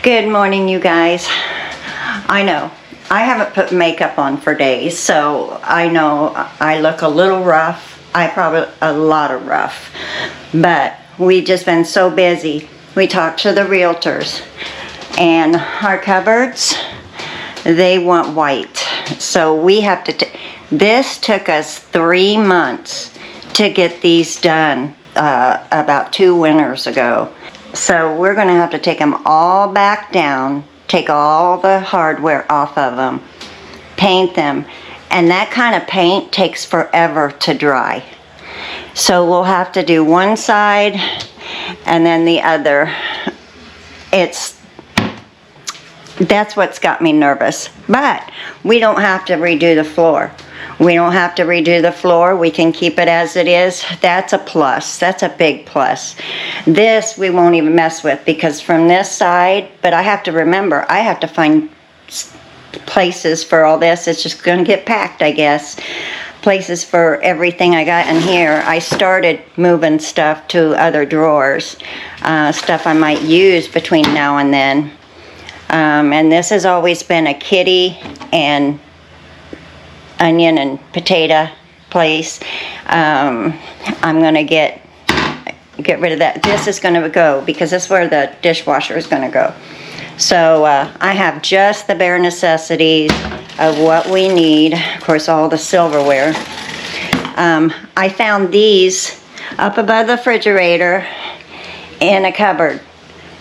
Good morning, you guys. I know I haven't put makeup on for days, so I know I look a little rough. I probably a lot of rough, but we've just been so busy. We talked to the realtors, and our cupboards, they want white, so we have to. This took us 3 months to get these done about 2 winters ago. So we're going to have to take them all back down, take all the hardware off of them, paint them, and that kind of paint takes forever to dry. So we'll have to do one side and then the other. That's what's got me nervous. But we don't have to redo the floor. We don't have to redo the floor. We can keep it as it is. That's a plus. That's a big plus. This we won't even mess with because from this side, but I have to remember, I have to find places for all this. It's just going to get packed, I guess. Places for everything I got in here. I started moving stuff to other drawers. Stuff I might use between now and then. And this has always been a kitty and onion and potato place. I'm gonna get rid of that. This is gonna go because this is where the dishwasher is gonna go. So I have just the bare necessities of what we need. Of course, all the silverware. I found these up above the refrigerator in a cupboard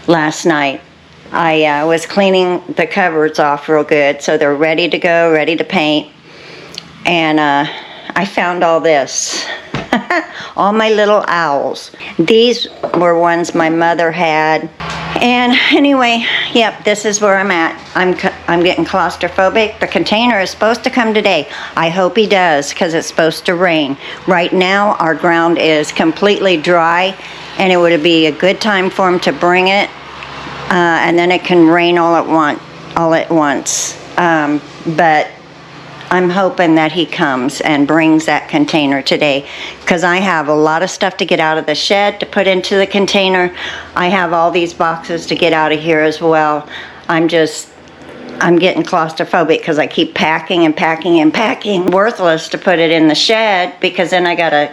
last night. I was cleaning the cupboards off real good, so they're ready to go, ready to paint. And I found all this. All my little owls. These were ones my mother had. And anyway, yep, this is where I'm at. I'm getting claustrophobic. The container is supposed to come today. I hope he does, because it's supposed to rain. Right now, our ground is completely dry, and it would be a good time for him to bring it. And then it can rain all at once. But I'm hoping that he comes and brings that container today, because I have a lot of stuff to get out of the shed to put into the container. I have all these boxes to get out of here as well. I'm getting claustrophobic because I keep packing and packing and packing. Worthless to put it in the shed, because then I gotta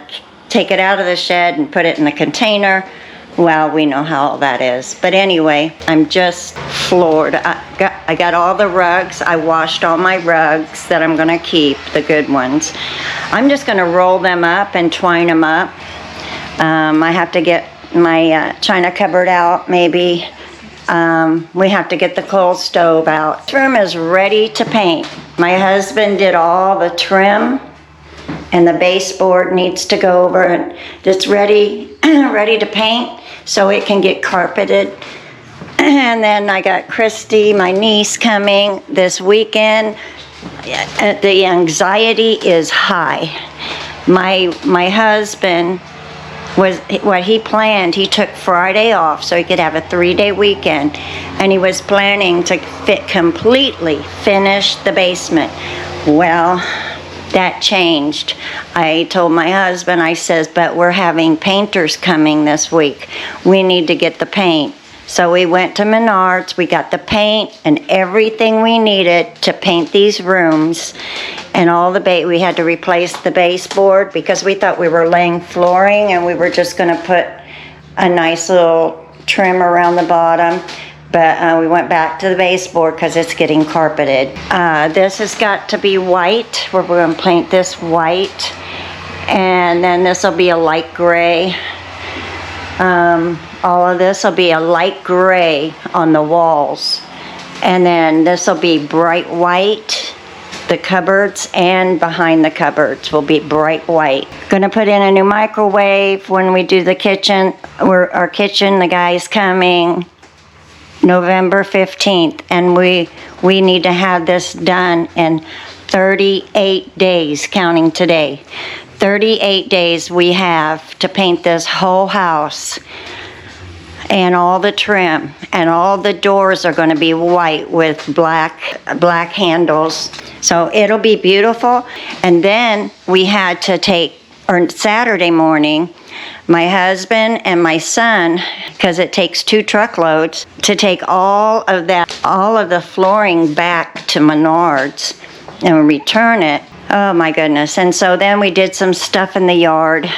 take it out of the shed and put it in the container. Well, we know how all that is. But anyway, I'm just floored. I got all the rugs. I washed all my rugs that I'm going to keep, the good ones. I'm just going to roll them up and twine them up. I have to get my china cupboard out, maybe. We have to get the coal stove out. This room is ready to paint. My husband did all the trim, and the baseboard needs to go over, and it's ready to paint so it can get carpeted. And then I got Christy, my niece, coming this weekend. The anxiety is high. My husband, what he planned, he took Friday off so he could have a 3-day weekend, and he was planning to completely finish the basement. Well, that changed. I told my husband, I says, but we're having painters coming this week. We need to get the paint. So we went to Menards, we got the paint and everything we needed to paint these rooms. And all the we had to replace the baseboard because we thought we were laying flooring and we were just gonna put a nice little trim around the bottom. But we went back to the baseboard because it's getting carpeted. This has got to be white. We're going to paint this white. And then this will be a light gray. All of this will be a light gray on the walls. And then this will be bright white. The cupboards and behind the cupboards will be bright white. Gonna put in a new microwave when we do the kitchen. Our kitchen, the guy's coming November 15th, and we need to have this done in 38 days, counting today. 38 days we have to paint this whole house, and all the trim, and all the doors are going to be white with black handles. So it'll be beautiful. And then we had to take, or Saturday morning, my husband and my son, because it takes 2 truckloads, to take all of the flooring back to Menards and return it. Oh my goodness. And so then we did some stuff in the yard.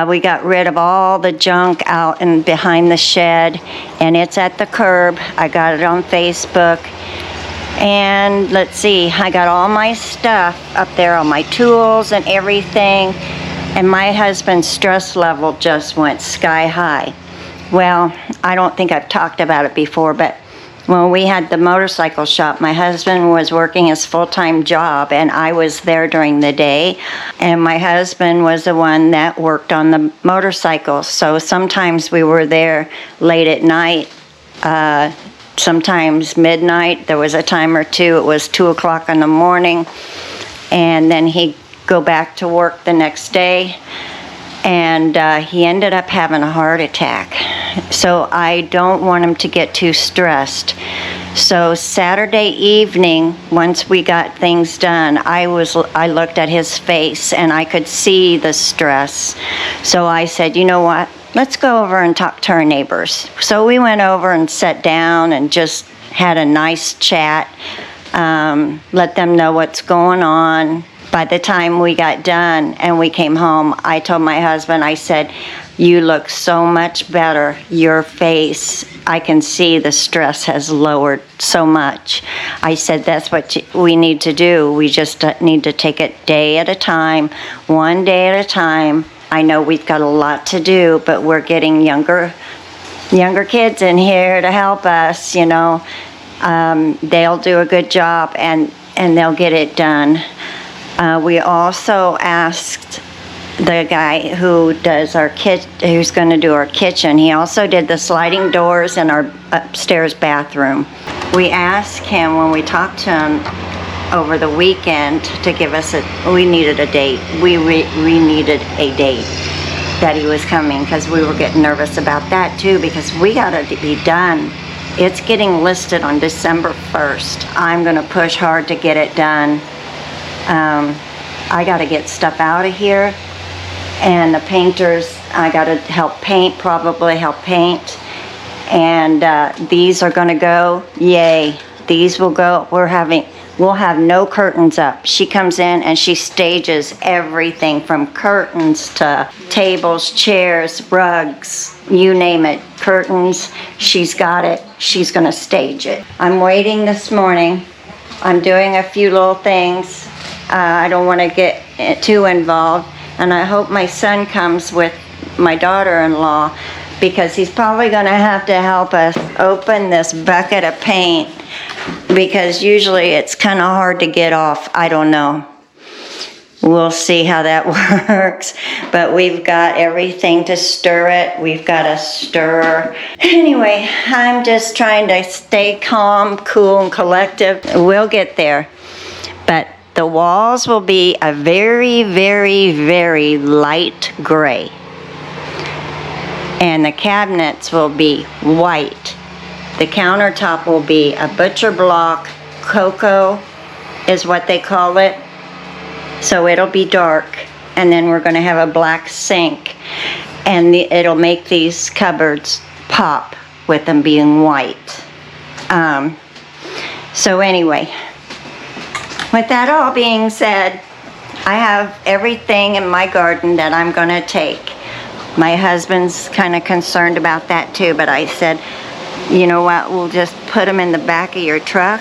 We got rid of all the junk out and behind the shed, and it's at the curb. I got it on Facebook. And let's see, I got all my stuff up there, all my tools and everything. And my husband's stress level just went sky high. Well, I don't think I've talked about it before, but when we had the motorcycle shop, my husband was working his full-time job, and I was there during the day. And my husband was the one that worked on the motorcycles. So sometimes we were there late at night, sometimes midnight. There was a time or two, it was 2 o'clock in the morning. And then he'd go back to work the next day. And he ended up having a heart attack. So I don't want him to get too stressed. So Saturday evening, once we got things done, I looked at his face and I could see the stress. So I said, you know what? Let's go over and talk to our neighbors. So we went over and sat down and just had a nice chat, let them know what's going on. By the time we got done and we came home, I told my husband, I said, you look so much better. Your face, I can see the stress has lowered so much. I said, that's what we need to do. We just need to take it day at a time, one day at a time. I know we've got a lot to do, but we're getting younger kids in here to help us, you know. They'll do a good job and they'll get it done. We also asked the guy who does who's going to do our kitchen. He also did the sliding doors in our upstairs bathroom. We asked him when we talked to him over the weekend to give us we needed a date. We needed a date that he was coming, because we were getting nervous about that too, because we got to be done. It's getting listed on December 1st. I'm going to push hard to get it done. I got to get stuff out of here, and the painters, I got to probably help paint, and these are going to go, yay, these will go. We'll have no curtains up. She comes in and she stages everything from curtains to tables, chairs, rugs, you name it, curtains. She's got it. She's going to stage it. I'm waiting this morning. I'm doing a few little things. I don't want to get too involved, and I hope my son comes with my daughter-in-law, because he's probably going to have to help us open this bucket of paint, because usually it's kind of hard to get off. I don't know. We'll see how that works, but we've got everything to stir it. We've got a stirrer. Anyway, I'm just trying to stay calm, cool, and collective. We'll get there, but the walls will be a very, very, very light gray. And the cabinets will be white. The countertop will be a butcher block. Cocoa is what they call it. So it'll be dark. And then we're going to have a black sink. And it'll make these cupboards pop with them being white. So anyway, with that all being said, I have everything in my garden that I'm going to take. My husband's kind of concerned about that too, but I said, you know what, we'll just put them in the back of your truck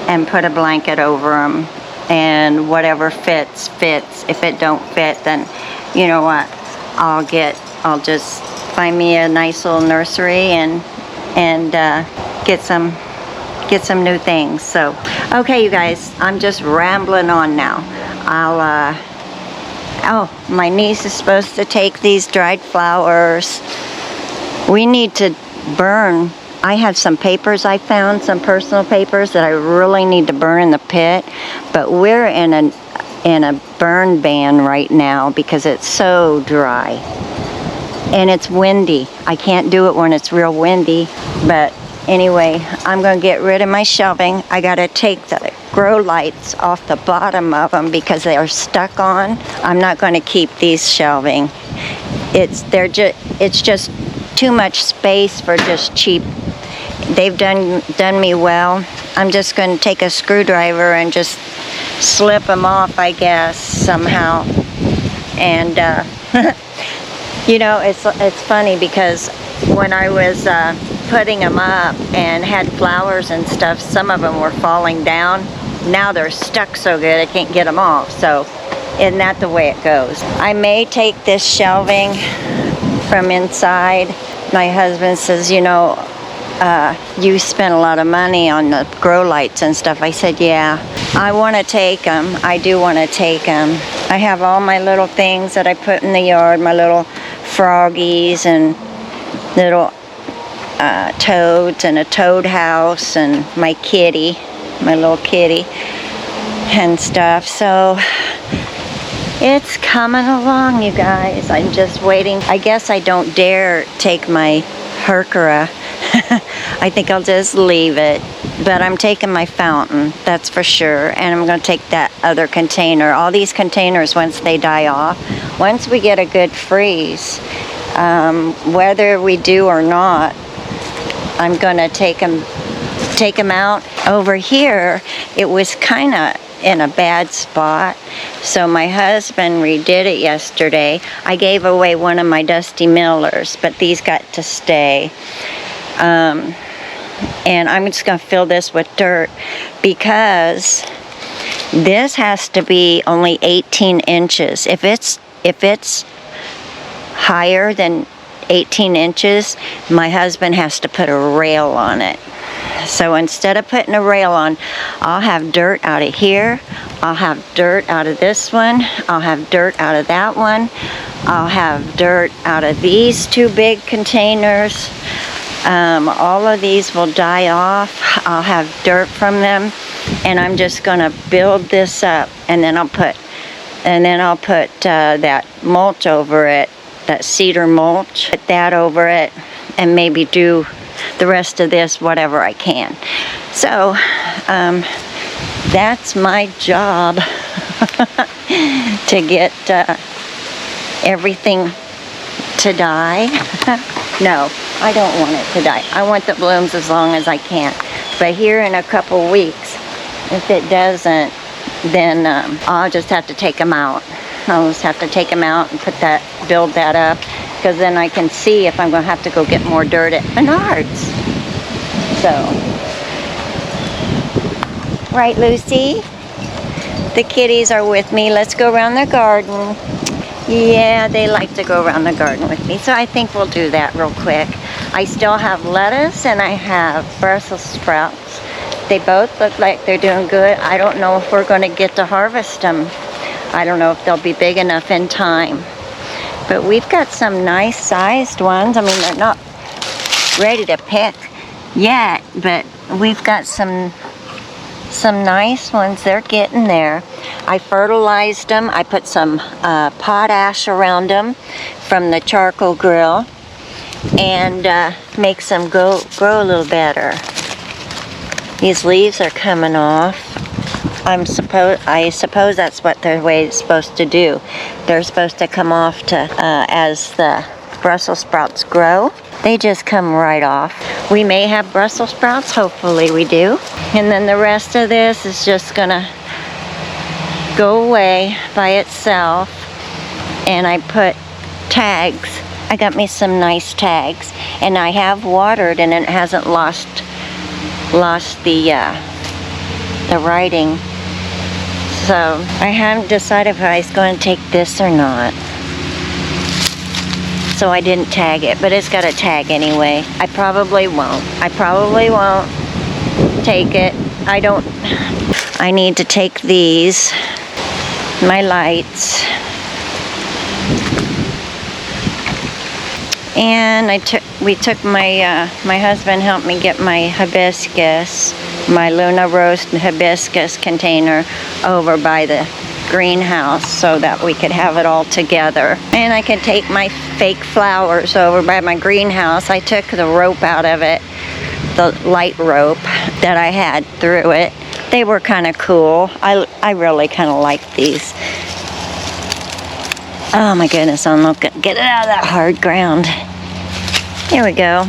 and put a blanket over them, and whatever fits. If it don't fit, then you know what, I'll just find me a nice little nursery and get some new things. So, okay, you guys, I'm just rambling on now. Oh, my niece is supposed to take these dried flowers. We need to burn. I have some papers I found, some personal papers that I really need to burn in the pit, but we're in a burn ban right now because it's so dry. And it's windy. I can't do it when it's real windy, but anyway, I'm going to get rid of my shelving. I got to take the grow lights off the bottom of them because they are stuck on. I'm not going to keep these shelving. it's just too much space for just cheap. They've done me well. I'm just going to take a screwdriver and just slip them off, I guess, somehow. And you know, it's funny because when I was putting them up and had flowers and stuff, some of them were falling down. Now they're stuck so good I can't get them off. So isn't that the way it goes? I may take this shelving from inside. My husband says, you know, you spent a lot of money on the grow lights and stuff. I said, yeah, I want to take them. I do want to take them. I have all my little things that I put in the yard, my little froggies and little toads and a toad house and my kitty, my little kitty and stuff. So it's coming along, you guys. I'm just waiting. I guess I don't dare take my heuchera. I think I'll just leave it. But I'm taking my fountain, that's for sure. And I'm going to take that other container. All these containers, once they die off, once we get a good freeze, whether we do or not, I'm going to take them out. Over here, it was kind of in a bad spot, so my husband redid it yesterday. I gave away one of my Dusty Millers, but these got to stay. And I'm just going to fill this with dirt because this has to be only 18 inches. If it's higher than 18 inches, my husband has to put a rail on it. So instead of putting a rail on, I'll have dirt out of here, I'll have dirt out of this one, I'll have dirt out of that one, I'll have dirt out of these two big containers. All of these will die off. I'll have dirt from them, and I'm just going to build this up, and then I'll put that mulch over it, that cedar mulch, put that over it, and maybe do the rest of this whatever I can. So that's my job to get everything to die. No, I don't want it to die. I want the blooms as long as I can. But here in a couple weeks, if it doesn't, then I'll just have to take them out. I'll just have to take them out and build that up, because then I can see if I'm going to have to go get more dirt at Menards. So, right, Lucy? The kitties are with me. Let's go around the garden. Yeah, they like to go around the garden with me, so I think we'll do that real quick. I still have lettuce and I have Brussels sprouts. They both look like they're doing good. I don't know if we're going to get to harvest them. I don't know if they'll be big enough in time. But we've got some nice sized ones. I mean, they're not ready to pick yet, but we've got some nice ones. They're getting there. I fertilized them. I put some potash around them from the charcoal grill, and makes them grow a little better. These leaves are coming off. I suppose that's what their way is supposed to do. They're supposed to come off to as the Brussels sprouts grow. They just come right off. We may have Brussels sprouts, hopefully we do. And then the rest of this is just gonna go away by itself. And I put tags. I got me some nice tags, and I have watered, and it hasn't lost the writing. So I haven't decided if I was going to take this or not. So I didn't tag it, but it's got a tag anyway. I probably won't take it. I need to take these, my lights, and we took my husband helped me get my hibiscus, my Luna Rose hibiscus container over by the greenhouse so that we could have it all together. And I could take my fake flowers over by my greenhouse. I took the rope out of it, the light rope that I had through it. They were kind of cool. I really kind of like these. Oh my goodness, I'm not gonna get it out of that hard ground. Here we go.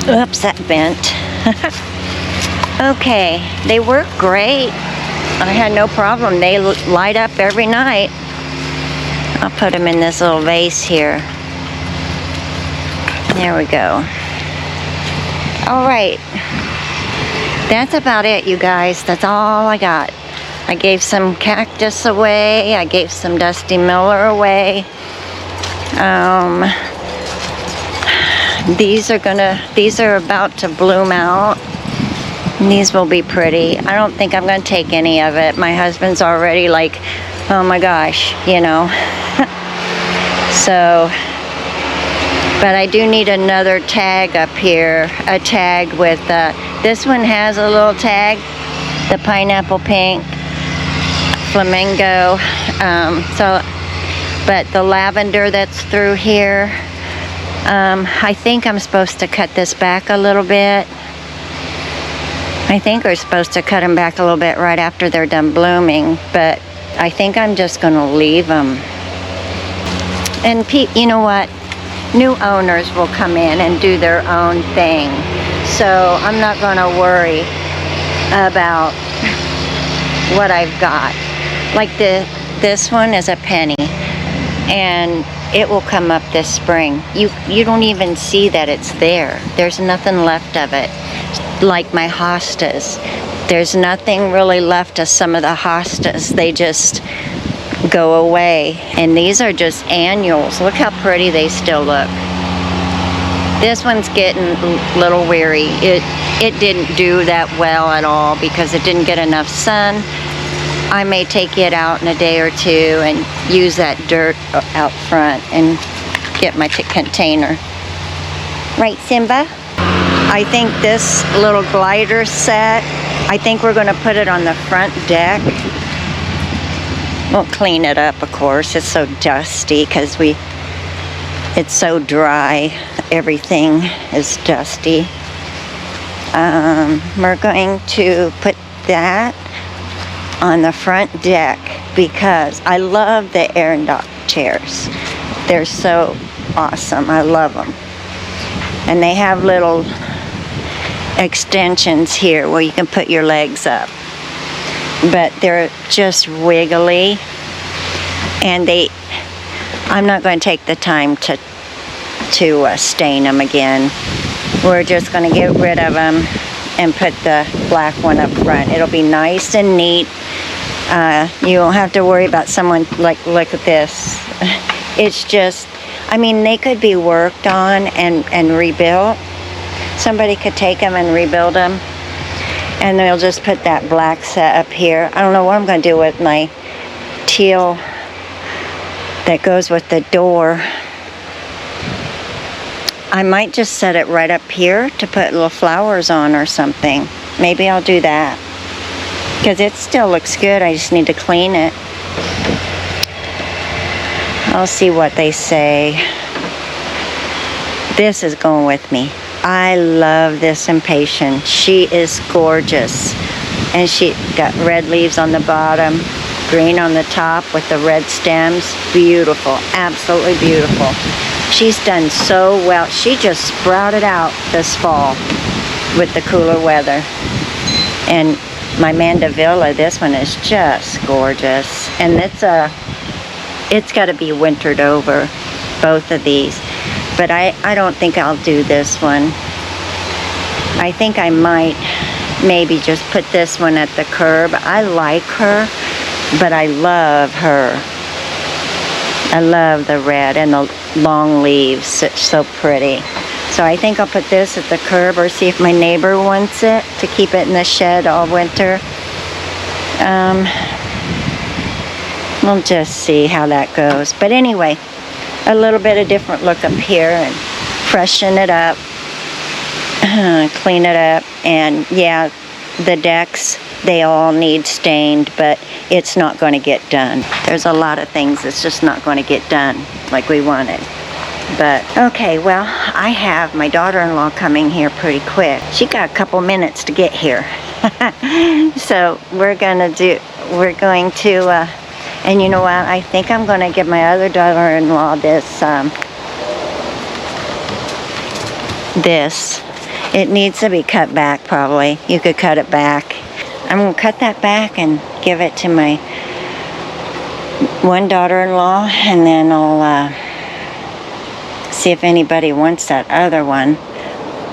Oops, that bent. Okay, they work great. I had no problem. They light up every night. I'll put them in this little vase here. There we go. All right. That's about it, you guys. That's all I got. I gave some cactus away. I gave some Dusty Miller away. These are about to bloom out. These will be pretty. I don't think I'm going to take any of it. My husband's already like, oh my gosh, you know. So, but I do need another tag up here. A tag with, this one has a little tag, the pineapple pink, flamingo. But the lavender that's through here, I think I'm supposed to cut this back a little bit. I think we're supposed to cut them back a little bit right after they're done blooming, but I think I'm just going to leave them. And you know what? New owners will come in and do their own thing. So I'm not going to worry about what I've got. Like this one is a penny, and it will come up this spring. You don't even see that it's there. There's nothing left of it. Like my hostas. There's nothing really left of some of the hostas. They just go away. And these are just annuals. Look how pretty they still look. This one's getting a little weary. It didn't do that well at all because it didn't get enough sun. I may take it out in a day or two and use that dirt out front and get my container. Right, Simba? I think this little glider set, I think we're going to put it on the front deck. We'll clean it up, of course. It's so dusty because it's so dry. Everything is dusty. We're going to put that on the front deck because I love the Air Dock chairs. They're so awesome. I love them. And they have little extensions here where you can put your legs up. But they're just wiggly. And I'm not going to take the time to stain them again. We're just going to get rid of them and put the black one up front. It'll be nice and neat. You won't have to worry about someone like, look at this. It's just, I mean, they could be worked on and rebuilt. Somebody could take them and rebuild them. And they'll just put that black set up here. I don't know what I'm going to do with my teal that goes with the door. I might just set it right up here to put little flowers on or something. Maybe I'll do that. Because it still looks good. I just need to clean it. I'll see what they say. This is going with me. I love this impatient. She is gorgeous. And she got red leaves on the bottom, green on the top with the red stems. Beautiful. Absolutely beautiful. She's done so well. She just sprouted out this fall with the cooler weather. And my Mandevilla, this one is just gorgeous. And it's got to be wintered over, both of these. But I don't think I'll do this one. I think I might maybe just put this one at the curb. I like her, but I love her. I love the red and the long leaves. It's so pretty. So I think I'll put this at the curb or see if my neighbor wants it to keep it in the shed all winter. We'll just see how that goes. But anyway, a little bit of different look up here and freshen it up, clean it up. And yeah, the decks, they all need stained, but it's not going to get done. There's a lot of things that's just not going to get done like we wanted. But okay, well, I have my daughter-in-law coming here pretty quick. She got a couple minutes to get here. So we're going to, and you know what, I think I'm going to give my other daughter-in-law this. It needs to be cut back probably. You could cut it back. I'm going to cut that back and give it to my one daughter-in-law, and then I'll see if anybody wants that other one.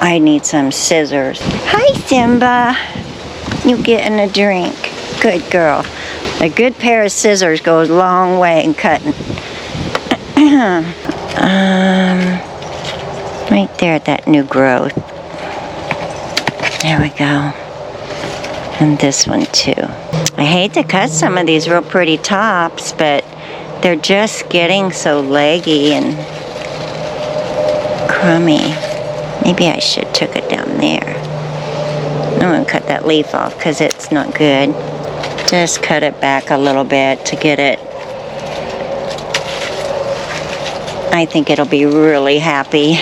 I need some scissors. Hi, Simba. You getting a drink? Good girl. A good pair of scissors goes a long way in cutting. Right there at that new growth. There we go. And this one too. I hate to cut some of these real pretty tops, but they're just getting so leggy and crummy. Maybe I should took it down there. I'm going to cut that leaf off because it's not good. Just cut it back a little bit to get it. I think it'll be really happy.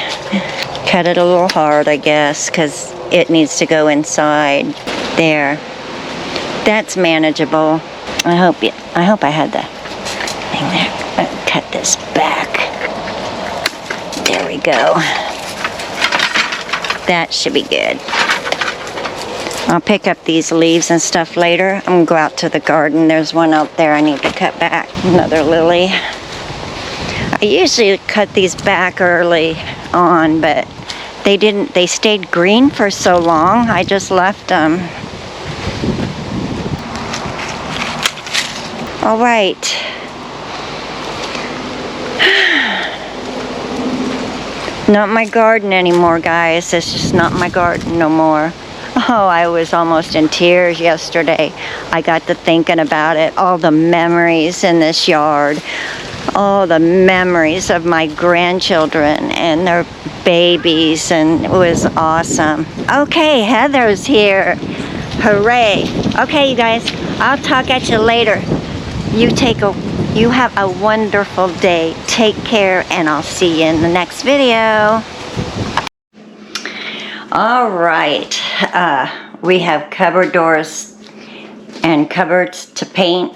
Cut it a little hard, I guess, because it needs to go inside. There. That's manageable. I hope I had the thing there. I'll cut this back. There we go. That should be good. I'll pick up these leaves and stuff later. I'm going to go out to the garden. There's one out there I need to cut back. Another lily. I usually cut these back early on, but they stayed green for so long. I just left them. All right. Not my garden anymore, guys. It's just not my garden no more. Oh, I was almost in tears yesterday. I got to thinking about it. All the memories in this yard. All the memories of my grandchildren and their babies, and it was awesome. Okay, Heather's here. Hooray. Okay, you guys, I'll talk at you later. You have a wonderful day. Take care, and I'll see you in the next video. All right, we have cupboard doors and cupboards to paint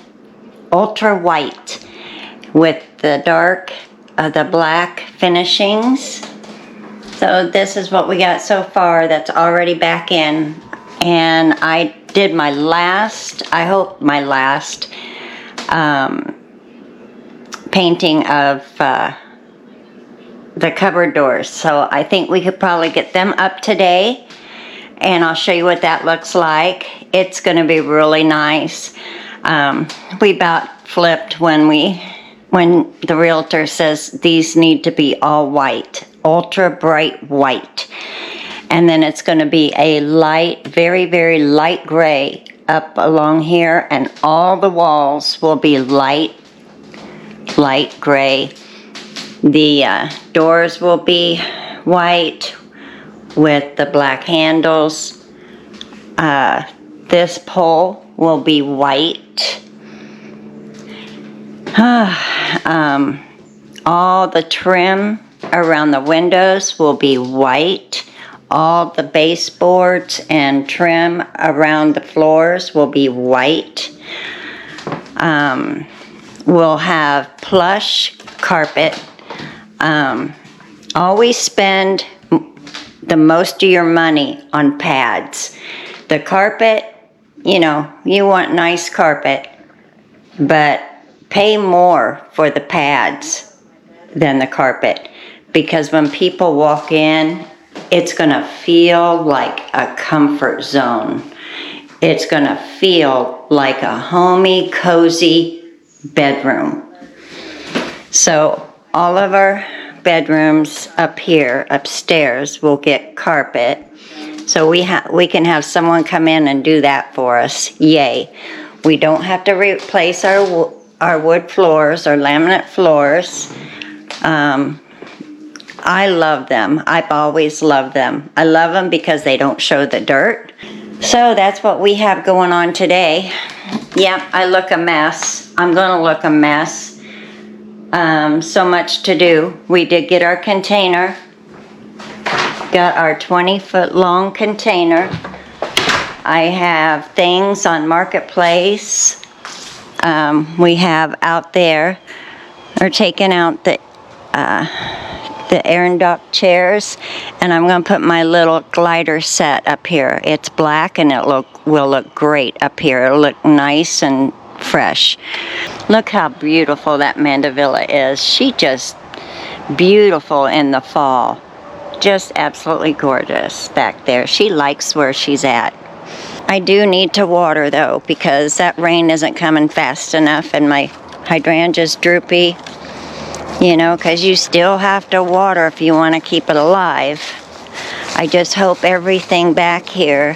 ultra white with the the black finishings. So this is what we got so far that's already back in. And I did my last painting of the cupboard doors. So I think we could probably get them up today, and I'll show you what that looks like. It's going to be really nice. We about flipped when the realtor says these need to be all white, ultra bright white. And then it's going to be a light, very, very light gray up along here, and all the walls will be light gray. The doors will be white with the black handles. This pole will be white. All the trim around the windows will be white. All the baseboards and trim around the floors will be white. We'll have plush carpet. Always spend the most of your money on pads. The carpet, you know, you want nice carpet, but pay more for the pads than the carpet, because when people walk in, it's going to feel like a comfort zone. It's going to feel like a homey, cozy bedroom. So all of our bedrooms up here, upstairs, will get carpet. So we can have someone come in and do that for us. Yay. We don't have to replace our wood floors or laminate floors. I love them. I've always loved them. I love them because they don't show the dirt. So that's what we have going on today. Yeah, I look a mess. I'm going to look a mess. So much to do. We did get our container. Got our 20-foot long container. I have things on Marketplace. We have out there, or taking out the Erin Dock chairs, and I'm going to put my little glider set up here. It's black, and it will look great up here. It'll look nice and fresh. Look how beautiful that mandevilla is. She just beautiful in the fall. Just absolutely gorgeous back there. She likes where she's at. I do need to water though, because that rain isn't coming fast enough, and my hydrangea's droopy. You know, because you still have to water if you want to keep it alive. I just hope everything back here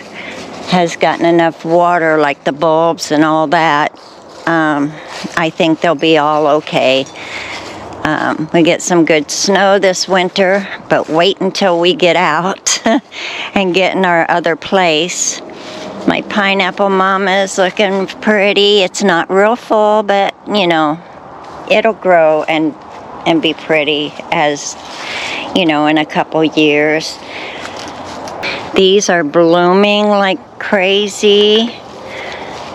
has gotten enough water, like the bulbs and all that. I think they'll be all okay. We get some good snow this winter, but wait until we get out and get in our other place. My pineapple mama is looking pretty. It's not real full, but you know, it'll grow and be pretty, as you know, in a couple years. These are blooming like crazy,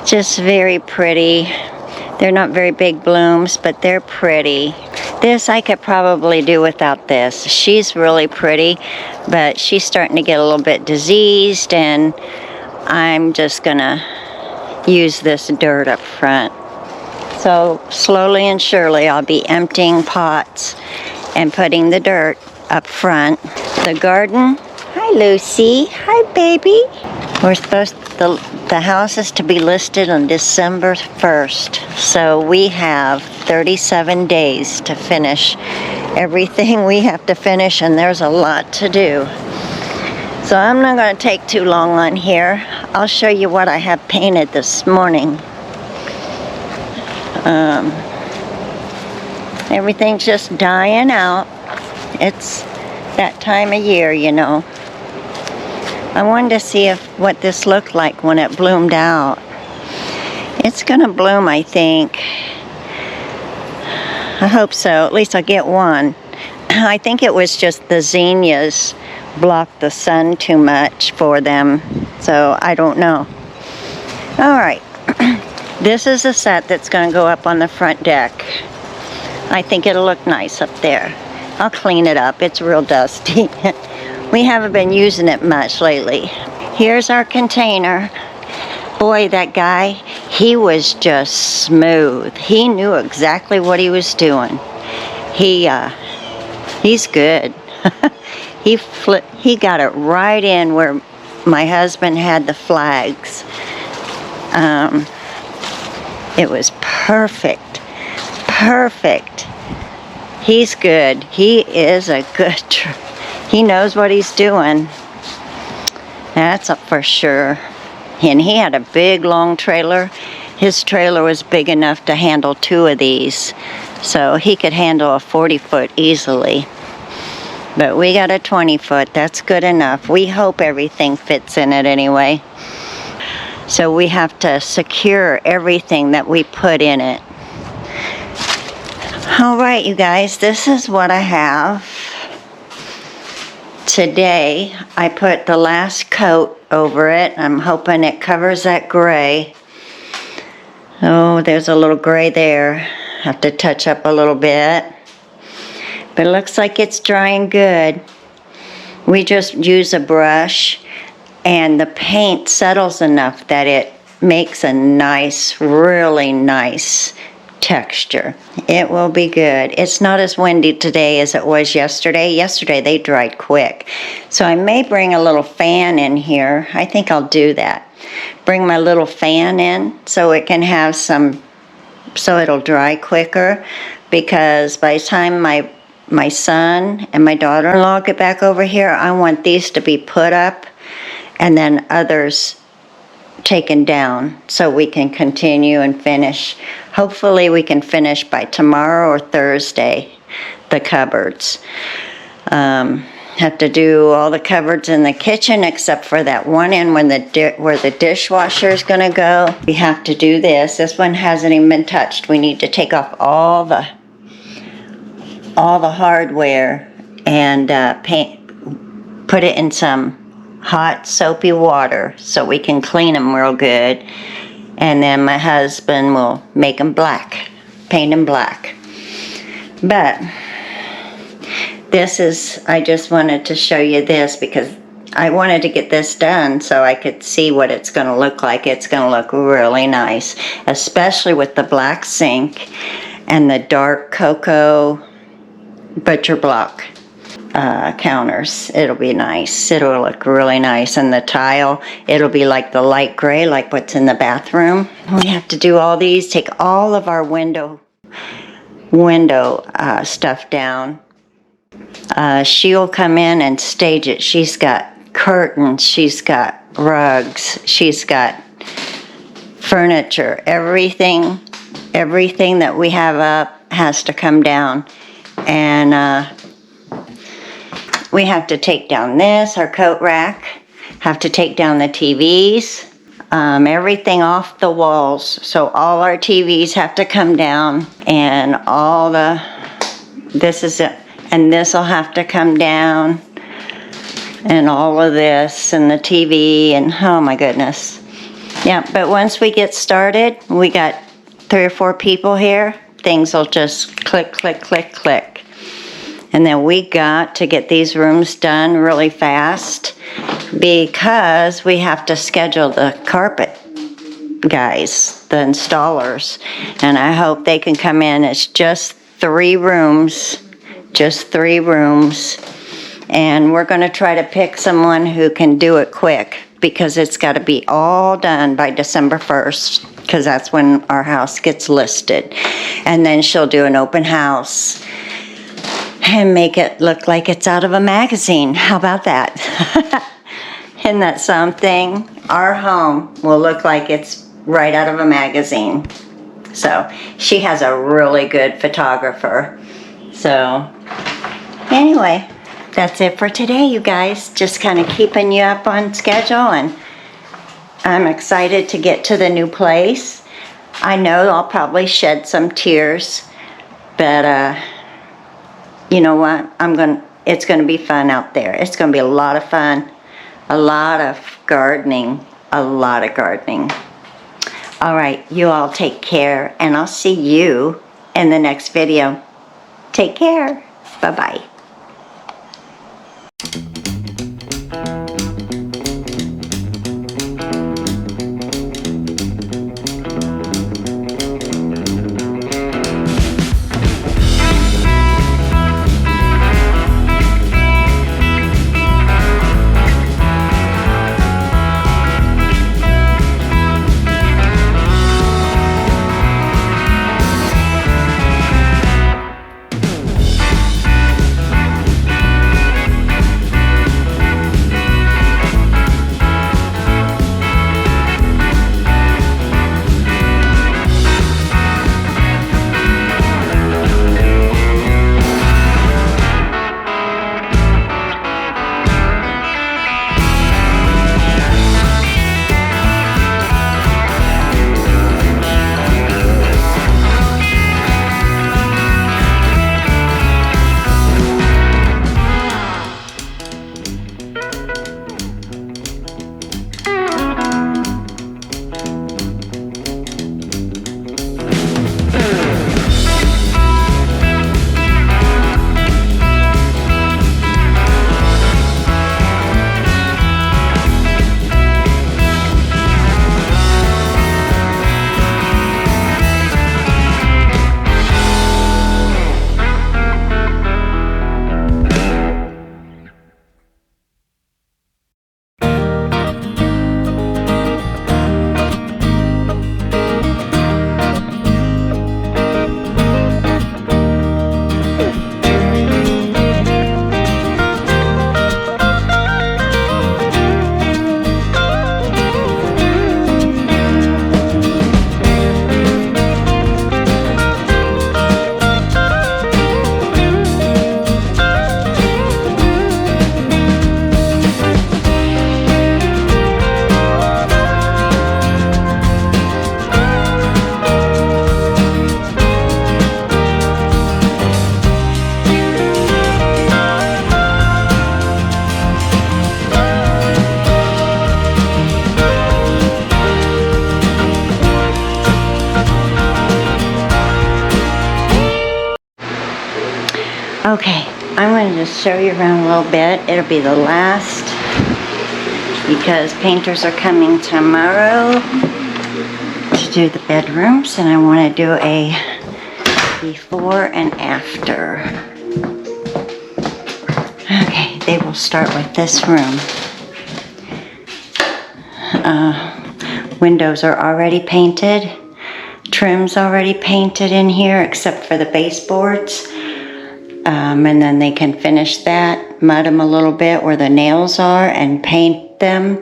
just very pretty. They're not very big blooms, but they're pretty. This I could probably do without this. She's really pretty, but she's starting to get a little bit diseased, and I'm just gonna use this dirt up front. So slowly and surely I'll be emptying pots and putting the dirt up front. The garden. Hi Lucy. Hi baby. We're supposed the house is to be listed on December 1st. So we have 37 days to finish everything we have to finish, and there's a lot to do. So I'm not going to take too long on here. I'll show you what I have painted this morning. Everything's just dying out. It's that time of year, you know. I wanted to see what this looked like when it bloomed out. It's gonna bloom, I think. I hope so. At least I'll get one. I think it was just the zinnias blocked the sun too much for them, so I don't know. All right. This is a set that's going to go up on the front deck. I think it'll look nice up there. I'll clean it up. It's real dusty. We haven't been using it much lately. Here's our container. Boy, that guy, he was just smooth. He knew exactly what he was doing. He's good. He got it right in where my husband had the flags. It was perfect. Perfect. He's good. He is a good, he knows what he's doing. That's for sure. And he had a big, long trailer. His trailer was big enough to handle 2 of these. So he could handle a 40-foot easily. But we got a 20-foot. That's good enough. We hope everything fits in it anyway. So we have to secure everything that we put in it. All right, you guys, this is what I have. Today, I put the last coat over it. I'm hoping it covers that gray. Oh, there's a little gray there. Have to touch up a little bit. But it looks like it's drying good. We just use a brush, and the paint settles enough that it makes a nice, really nice texture. It will be good. It's not as windy today as it was yesterday. Yesterday they dried quick. So I may bring a little fan in here. I think I'll do that. Bring my little fan in so it can have some, so it'll dry quicker, because by the time my son and my daughter-in-law get back over here, I want these to be put up and then others taken down so we can continue and finish. Hopefully we can finish by tomorrow or Thursday, the cupboards. Have to do all the cupboards in the kitchen except for that one end where the dishwasher is going to go. We have to do this. This one hasn't even been touched. We need to take off all the hardware and paint, put it in some hot soapy water so we can clean them real good. And then my husband will make them black, paint them black. But this is, I just wanted to show you this because I wanted to get this done so I could see what it's going to look like. It's going to look really nice, especially with the black sink and the dark cocoa butcher block counters. It'll be nice. It'll look really nice. And the tile, it'll be like the light gray, like what's in the bathroom. We have to do all these, take all of our window stuff down. She'll come in and stage it. She's got curtains, she's got rugs, she's got furniture. Everything that we have up has to come down. And we have to take down this, our coat rack, have to take down the TVs, everything off the walls. So all our TVs have to come down, and this is it. And this will have to come down, and all of this, and the TV, and oh my goodness. Yeah, but once we get started, we got 3 or 4 people here, things will just click, click, click, click. And then we got to get these rooms done really fast because we have to schedule the carpet guys, the installers. And I hope they can come in. It's just 3 rooms. Just 3 rooms, and we're going to try to pick someone who can do it quick because it's got to be all done by December 1st because that's when our house gets listed. And then she'll do an open house and make it look like it's out of a magazine. How about that? Isn't that something? Our home will look like it's right out of a magazine. So she has a really good photographer. So anyway, that's it for today, you guys. Just kind of keeping you up on schedule, and I'm excited to get to the new place. I know I'll probably shed some tears, but you know what? It's going to be fun out there. It's going to be a lot of fun, a lot of gardening, a lot of gardening. All right, you all take care, and I'll see you in the next video. Take care. Bye-bye. Okay, I'm going to just show you around a little bit. It'll be the last because painters are coming tomorrow to do the bedrooms, and I want to do a before and after. Okay, they will start with this room. Windows are already painted. Trim's already painted in here except for the baseboards. And then they can finish that, mud them a little bit where the nails are and paint them.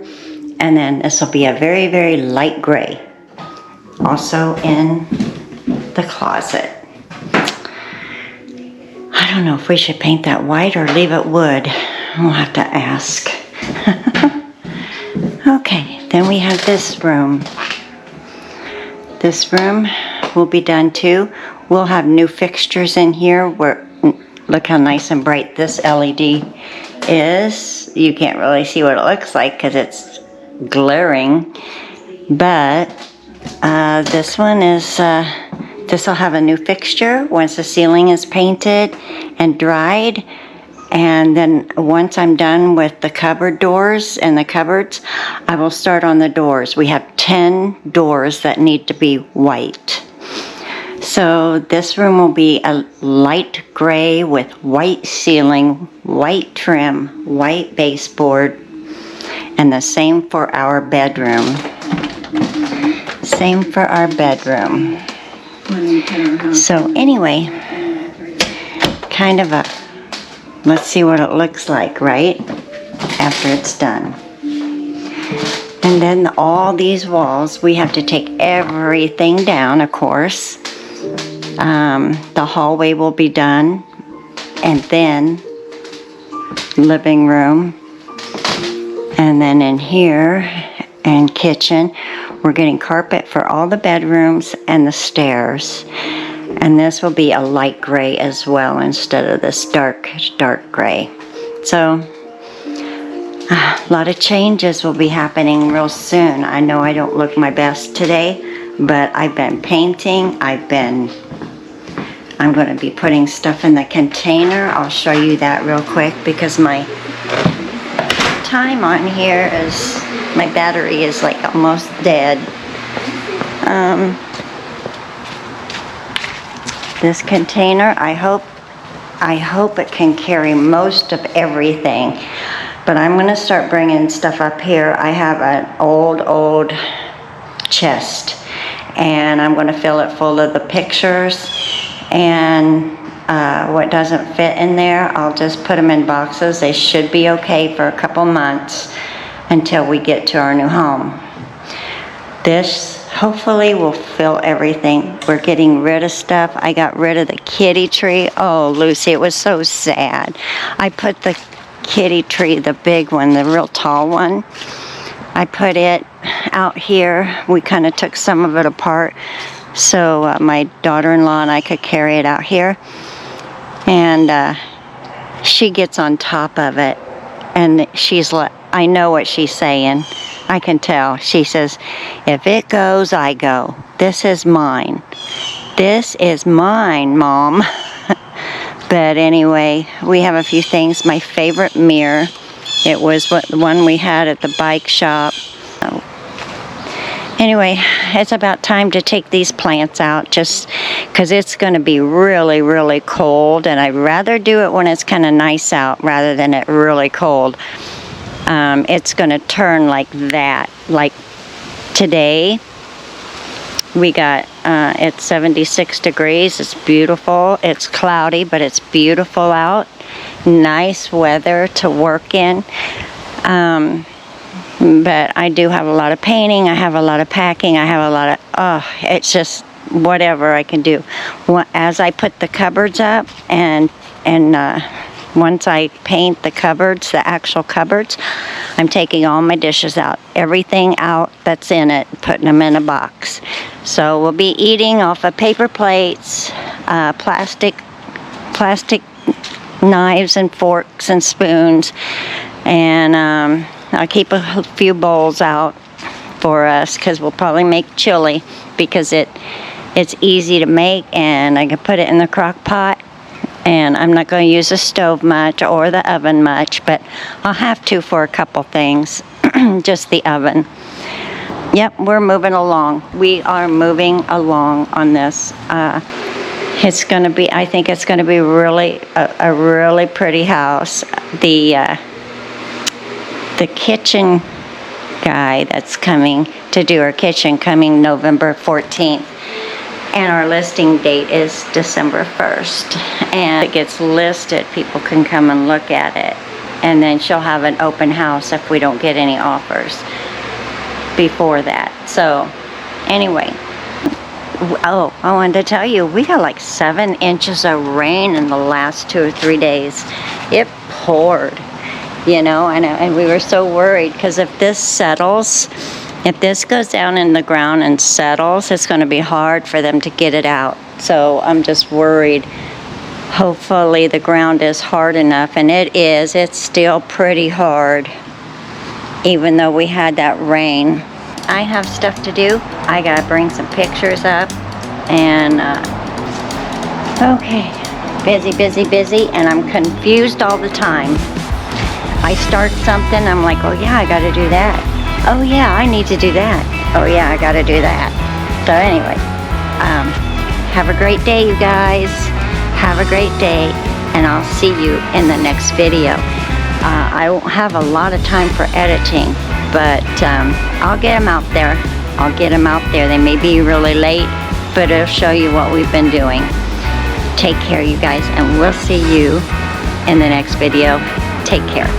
And then this will be a very, very light gray. Also in the closet. I don't know if we should paint that white or leave it wood. We'll have to ask. Okay, then we have this room. This room will be done too. We'll have new fixtures in here. Look how nice and bright this LED is. You can't really see what it looks like because it's glaring. But this one is, this will have a new fixture once the ceiling is painted and dried. And then once I'm done with the cupboard doors and the cupboards, I will start on the doors. We have 10 doors that need to be white. So this room will be a light gray with white ceiling, white trim, white baseboard, and the same for our bedroom. Same for our bedroom. So anyway, kind of a, let's see what it looks like, right? After it's done. And then all these walls, we have to take everything down, of course. The hallway will be done. And then living room. And then in here and kitchen, we're getting carpet for all the bedrooms and the stairs. And this will be a light gray as well instead of this dark gray. So a lot of changes will be happening real soon. I know I don't look my best today, but I've been painting. I'm going to be putting stuff in the container. I'll show you that real quick because my time on here is, my battery is like almost dead. This container, I hope it can carry most of everything. But I'm going to start bringing stuff up here. I have an old chest, and I'm going to fill it full of the pictures. And what doesn't fit in there, I'll just put them in boxes. They should be okay for a couple months until we get to our new home. This hopefully will fill everything. We're getting rid of stuff. I got rid of the kitty tree. Oh, Lucy, it was so sad. I put the kitty tree, the big one, the real tall one, I put it out here. We kind of took some of it apart so my daughter-in-law and I could carry it out here. And she gets on top of it, and she's like, I know what she's saying. I can tell. She says, if it goes, I go. This is mine. This is mine, Mom. But anyway, we have a few things. My favorite mirror. It was the one we had at the bike shop. Anyway, it's about time to take these plants out just because it's going to be really, really cold. And I'd rather do it when it's kind of nice out rather than it really cold. It's going to turn like that. Like today, we got, it's 76 degrees. It's beautiful. It's cloudy, but it's beautiful out. Nice weather to work in. But I do have a lot of painting. I have a lot of packing. I have a lot of, it's just whatever I can do. As I put the cupboards up and once I paint the cupboards, the actual cupboards, I'm taking all my dishes out. Everything out that's in it, putting them in a box. So we'll be eating off of paper plates, plastic knives and forks and spoons. And I'll keep a few bowls out for us because we'll probably make chili because it's easy to make, and I can put it in the crock pot And I'm not going to use the stove much or the oven much, but I'll have to for a couple things. Just the oven. Yep, we're moving along. We are moving along on this. It's going to be, I think it's going to be really a really pretty house. The kitchen guy that's coming to do our kitchen coming November 14th. And our listing date is December 1st. And it gets listed, people can come and look at it. And then she'll have an open house if we don't get any offers before that. So, anyway. Oh, I wanted to tell you, we got like 7 inches of rain in the last 2 or 3 days. It poured, you know, and we were so worried because if this settles, if this goes down in the ground and settles, it's going to be hard for them to get it out. So I'm just worried. Hopefully the ground is hard enough, and it is. It's still pretty hard, even though we had that rain. I have stuff to do. I got to bring some pictures up, and okay, busy, busy, busy, and I'm confused all the time. I start something, I'm like, oh yeah, I got to do that. Oh yeah, I need to do that. Oh yeah, I gotta do that. So anyway, have a great day, you guys. Have a great day, and I'll see you in the next video. I won't have a lot of time for editing, but I'll get them out there. I'll get them out there. They may be really late, but it'll show you what we've been doing. Take care, you guys, and we'll see you in the next video. Take care.